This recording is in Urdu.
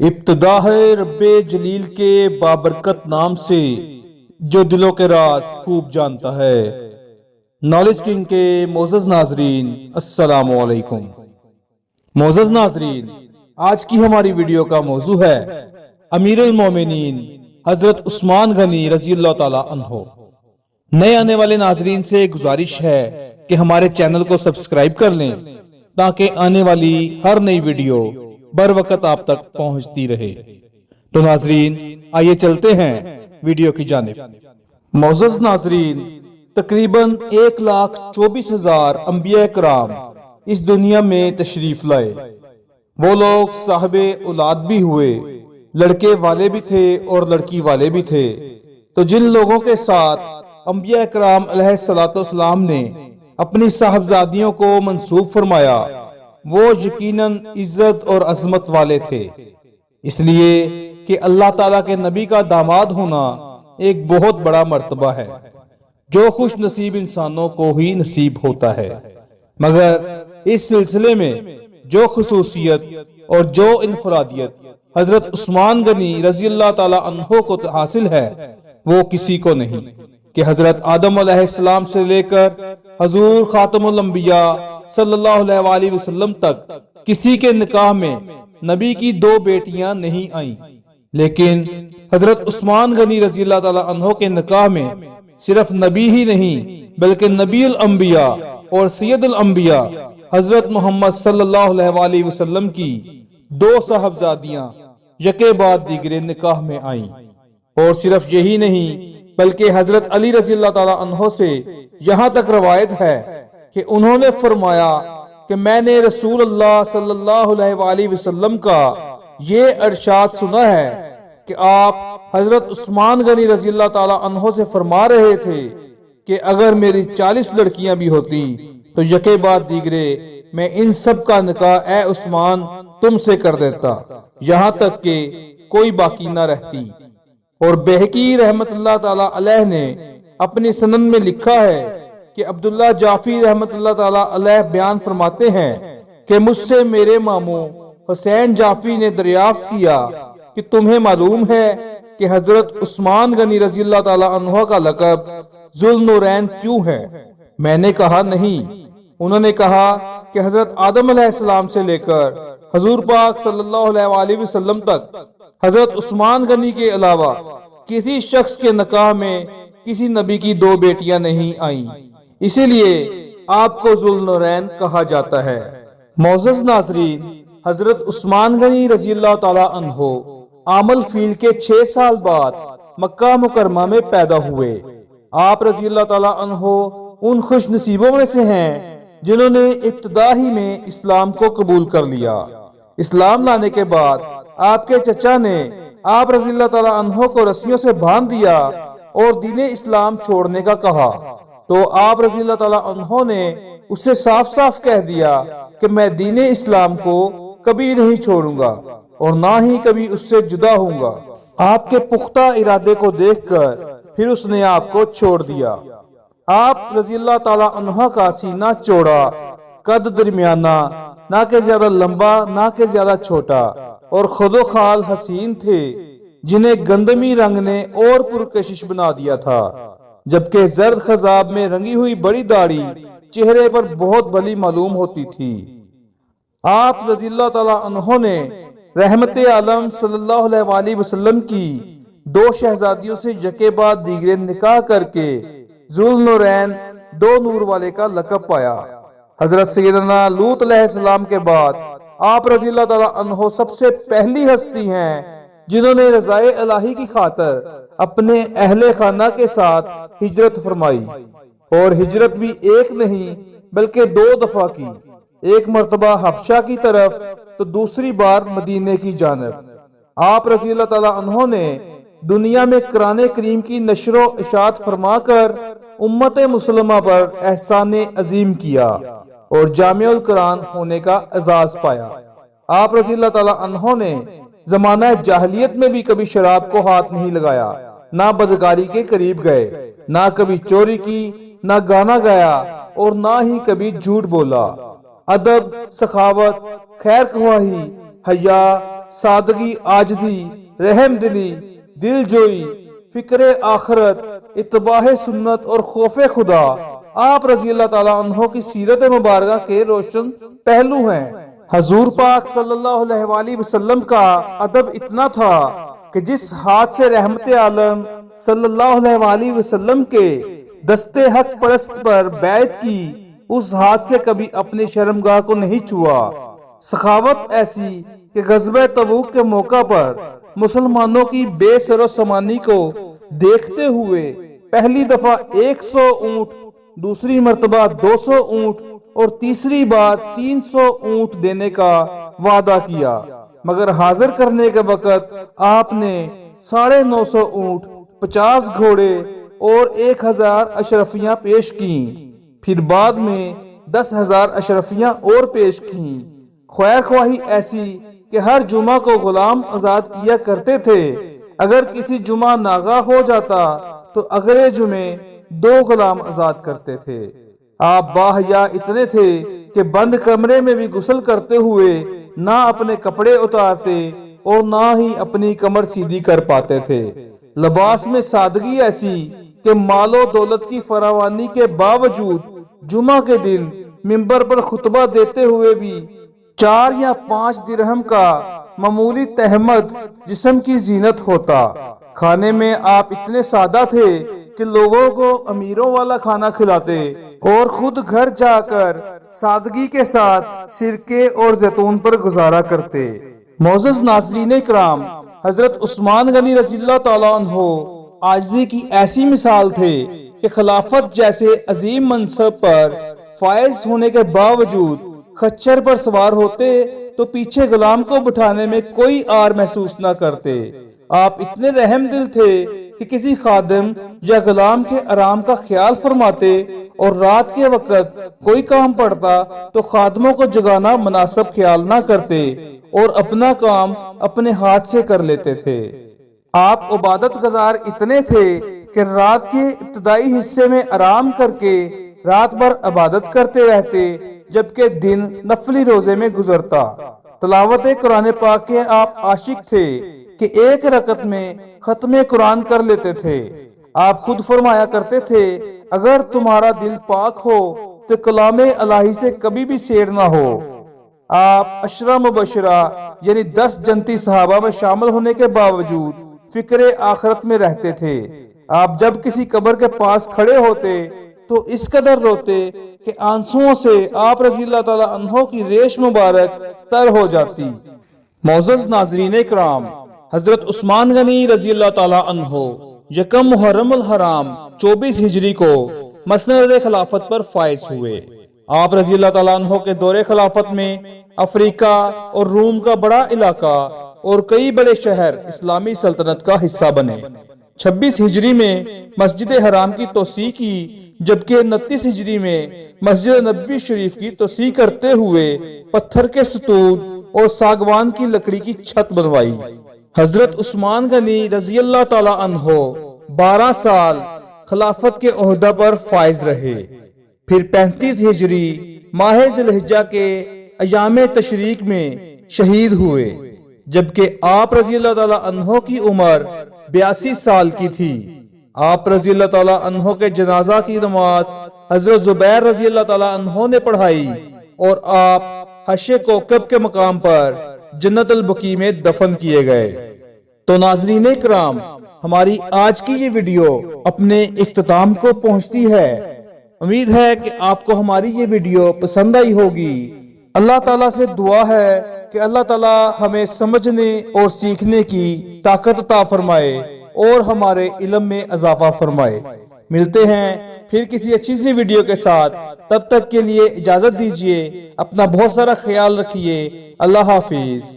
ابتدا ہے رب جلیل کے بابرکت نام سے جو دلوں کے راز خوب جانتا ہے۔ نالج کنگ کے معزز ناظرین السلام علیکم۔ معزز ناظرین، آج کی ہماری ویڈیو کا موضوع ہے امیر المومنین حضرت عثمان غنی رضی اللہ تعالی عنہ۔ نئے آنے والے ناظرین سے گزارش ہے کہ ہمارے چینل کو سبسکرائب کر لیں تاکہ آنے والی ہر نئی ویڈیو بر وقت آپ تک پہنچتی رہے۔ تو ناظرین آئیے چلتے ہیں ویڈیو کی جانب۔ معزز ناظرین، تقریباً 1,24,000 انبیاء کرام اس دنیا میں تشریف لائے۔ وہ لوگ صاحب اولاد بھی ہوئے، لڑکے والے بھی تھے اور لڑکی والے بھی تھے۔ تو جن لوگوں کے ساتھ انبیاء کرام علیہ السلام نے اپنی صاحبزادیوں کو منسوب فرمایا وہ یقیناً عزت اور عظمت والے تھے، اس لیے کہ اللہ تعالیٰ کے نبی کا داماد ہونا ایک بہت بڑا مرتبہ ہے جو خوش نصیب انسانوں کو ہی نصیب ہوتا ہے۔ مگر اس سلسلے میں جو خصوصیت اور جو انفرادیت حضرت عثمان غنی رضی اللہ تعالی عنہ کو حاصل ہے وہ کسی کو نہیں کہ حضرت آدم علیہ السلام سے لے کر حضور خاتم الانبیاء صلی اللہ علیہ وآلہ وسلم تک کسی کے نکاح میں نبی کی 2 بیٹیاں نہیں آئیں، لیکن حضرت عثمان غنی رضی اللہ تعالی عنہ کے نکاح میں صرف نبی ہی نہیں بلکہ نبی الانبیاء اور سید الانبیاء حضرت محمد صلی اللہ علیہ وآلہ وسلم کی 2 صاحبزادیاں یکے بعد دیگرے نکاح میں آئیں۔ اور صرف یہی نہیں بلکہ حضرت علی رضی اللہ تعالی عنہ سے یہاں تک روایت ہے کہ انہوں نے فرمایا کہ میں نے رسول اللہ صلی اللہ علیہ وآلہ وسلم کا یہ ارشاد سنا ہے کہ آپ حضرت عثمان غنی رضی اللہ تعالی عنہ سے فرما رہے تھے کہ اگر میری 40 لڑکیاں بھی ہوتی تو یکے بعد دیگرے میں ان سب کا نکاح اے عثمان تم سے کر دیتا، یہاں تک کہ کوئی باقی نہ رہتی۔ اور بہقی رحمت اللہ تعالی علیہ نے اپنی سنن میں لکھا ہے کہ عبداللہ جعفی رحمت اللہ تعالی علیہ بیان فرماتے ہیں کہ مجھ سے میرے ماموں حسین جعفی نے دریافت کیا کہ تمہیں معلوم ہے کہ حضرت عثمان غنی رضی اللہ تعالی عنہ کا لقب ذوالنورین کیوں ہے؟ میں نے کہا نہیں۔ انہوں نے کہا کہ حضرت آدم علیہ السلام سے لے کر حضور پاک صلی اللہ علیہ وآلہ وسلم تک حضرت عثمان غنی کے علاوہ کسی شخص کے نکاح میں کسی نبی کی 2 بیٹیاں نہیں آئیں، اسی لیے آپ کو ذوالنورین کہا جاتا ہے۔ معزز ناظرین، حضرت عثمان غنی رضی اللہ تعالی عنہ عام الفیل کے 6 سال بعد مکہ مکرمہ میں پیدا ہوئے۔ آپ رضی اللہ تعالی عنہ ان خوش نصیبوں میں سے ہیں جنہوں نے ابتدا ہی میں اسلام کو قبول کر لیا۔ اسلام لانے کے بعد آپ کے چچا نے آپ رضی اللہ تعالی عنہ کو رسیوں سے باندھ دیا اور دین اسلام چھوڑنے کا کہا، تو آپ رضی اللہ تعالی عنہ نے اس سے صاف صاف کہہ دیا کہ میں دین اسلام کو کبھی نہیں چھوڑوں گا اور نہ ہی کبھی اس سے جدا ہوں گا۔ آپ کے پختہ ارادے کو دیکھ کر پھر اس نے آپ کو چھوڑ دیا۔ آپ رضی اللہ تعالی عنہ کا سینہ چوڑا، قد درمیانہ، نہ کہ زیادہ لمبا نہ کہ زیادہ چھوٹا، اور خد و خال حسین تھے جنہیں گندمی رنگ نے اور پرکشش بنا دیا تھا، جبکہ زرد خضاب میں رنگی ہوئی بڑی داڑھی چہرے پر بہت بھلی معلوم ہوتی تھی۔ آپ رضی اللہ تعالی عنہ نے رحمت عالم صلی اللہ علیہ وآلہ وسلم کی 2 شہزادیوں سے یکے بعد دیگرے نکاح کر کے ذوالنورین 2 نور والے کا لقب پایا۔ حضرت سیدنا لوط علیہ السلام کے بعد آپ رضی اللہ تعالی عنہ سب سے پہلی ہستی ہیں جنہوں نے رضائے الہی کی خاطر اپنے اہل خانہ کے ساتھ ہجرت فرمائی، اور ہجرت بھی ایک نہیں بلکہ 2 دفعہ کی، ایک مرتبہ حبشہ کی طرف تو دوسری بار مدینے کی جانب۔ آپ رضی اللہ تعالی عنہ نے دنیا میں قرآن کریم کی نشر و اشاعت فرما کر امت مسلمہ پر احسان عظیم کیا اور جامع القرآن ہونے کا اعزاز پایا۔ آپ رضی اللہ تعالی عنہ نے زمانہ جاہلیت میں بھی کبھی شراب کو ہاتھ نہیں لگایا، نہ بدکاری کے قریب گئے، نہ کبھی چوری کی، نہ گانا گایا اور نہ ہی کبھی جھوٹ بولا۔ ادب، سخاوت، خیر خواہی، حیا، سادگی، عاجزی، رحم دلی، دل جوئی، فکر آخرت، اتباع سنت اور خوف خدا آپ رضی اللہ تعالیٰ عنہ کی سیرت مبارکہ کے روشن پہلو ہیں۔ حضور پاک صلی اللہ علیہ وآلہ وسلم کا ادب اتنا تھا کہ جس ہاتھ سے رحمت عالم صلی اللہ علیہ وآلہ وسلم کے دستے حق پرست پر بیعت کی، اس ہاتھ سے کبھی اپنی شرمگاہ کو نہیں چھوا۔ سخاوت ایسی کہ غزوہ تبوک کے موقع پر مسلمانوں کی بے سر و سامانی کو دیکھتے ہوئے پہلی دفعہ 100 اونٹ، دوسری مرتبہ 200 اونٹ اور تیسری بار 300 اونٹ دینے کا وعدہ کیا، مگر حاضر کرنے کے وقت آپ نے 950 اونٹ، 50 گھوڑے اور 1000 اشرفیاں پیش کیں، پھر بعد میں 10,000 اشرفیاں اور پیش کیں۔ خیر خواہی ایسی کہ ہر جمعہ کو غلام آزاد کیا کرتے تھے۔ اگر کسی جمعہ ناغہ ہو جاتا تو اگلے جمعے 2 غلام آزاد کرتے تھے۔ آپ باحیا اتنے تھے کہ بند کمرے میں بھی غسل کرتے ہوئے نہ اپنے کپڑے اتارتے اور نہ ہی اپنی کمر سیدھی کر پاتے تھے۔ لباس میں سادگی ایسی کہ مال و دولت کی فراوانی کے باوجود جمعہ کے دن منبر پر خطبہ دیتے ہوئے بھی 4 یا 5 درہم کا معمولی تہمت جسم کی زینت ہوتا۔ کھانے میں آپ اتنے سادہ تھے کہ لوگوں کو امیروں والا کھانا کھلاتے اور خود گھر جا کر سادگی کے ساتھ سرکے اور زیتون پر گزارا کرتے۔ معزز ناظرین اکرام، حضرت عثمان غنی رضی اللہ تعالیٰ عنہ عاجزی کی ایسی مثال تھے کہ خلافت جیسے عظیم منصب پر فائز ہونے کے باوجود خچر پر سوار ہوتے تو پیچھے غلام کو بٹھانے میں کوئی آر محسوس نہ کرتے۔ آپ اتنے رحم دل تھے کہ کسی خادم یا غلام کے آرام کا خیال فرماتے اور رات کے وقت کوئی کام پڑتا تو خادموں کو جگانا مناسب خیال نہ کرتے اور اپنا کام اپنے ہاتھ سے کر لیتے تھے۔ آپ عبادت گزار اتنے تھے کہ رات کے ابتدائی حصے میں آرام کر کے رات بھر عبادت کرتے رہتے، جبکہ دن نفلی روزے میں گزرتا۔ تلاوت قرآن پاک کے آپ عاشق تھے کہ 1 رکعت میں ختم قرآن کر لیتے تھے۔ آپ خود فرمایا کرتے تھے، اگر تمہارا دل پاک ہو تو کلام الہی سے کبھی بھی سیر نہ ہو۔ آپ عشرہ مبشرہ یعنی 10 جنتی صحابہ میں شامل ہونے کے باوجود فکر آخرت میں رہتے تھے۔ آپ جب کسی قبر کے پاس کھڑے ہوتے تو اس قدر روتے کہ آنسوؤں سے آپ رضی اللہ تعالیٰ عنہ کی ریش مبارک تر ہو جاتی۔ معزز ناظرین اکرام، حضرت عثمان غنی رضی اللہ تعالیٰ عنہ 1 محرم الحرام 24 ہجری کو مسند خلافت پر فائز ہوئے۔ آپ رضی اللہ تعالیٰ عنہ کے دور خلافت میں افریقہ اور روم کا بڑا علاقہ اور کئی بڑے شہر اسلامی سلطنت کا حصہ بنے۔ 26 ہجری میں مسجد حرام کی توسیع کی، جبکہ 29 ہجری میں مسجد نبوی شریف کی توسیع کرتے ہوئے پتھر کے ستون اور ساگوان کی لکڑی کی چھت بنوائی۔ حضرت عثمان غنی رضی اللہ تعالیٰ عنہ 12 سال خلافت کے عہدہ پر فائز رہے، پھر 35 ہجری ماہ ذی الحجہ کے ایام تشریق میں شہید ہوئے، جبکہ آپ رضی اللہ تعالیٰ عنہ کی عمر 82 سال کی تھی۔ آپ رضی اللہ تعالیٰ عنہ کے جنازہ کی نماز حضرت زبیر رضی اللہ تعالیٰ عنہ نے پڑھائی اور آپ حشر کوکب کے مقام پر جنت البقیع میں دفن کیے گئے۔ تو ناظرین اکرام، ہماری آج کی یہ ویڈیو اپنے اختتام کو پہنچتی ہے۔ امید ہے کہ آپ کو ہماری یہ ویڈیو پسند آئی ہوگی۔ اللہ تعالیٰ سے دعا ہے کہ اللہ تعالیٰ ہمیں سمجھنے اور سیکھنے کی طاقت عطا فرمائے اور ہمارے علم میں اضافہ فرمائے۔ ملتے ہیں پھر کسی اچھی سی ویڈیو کے ساتھ، تب تک کے لیے اجازت دیجیے، اپنا بہت سارا خیال رکھیے۔ اللہ حافظ۔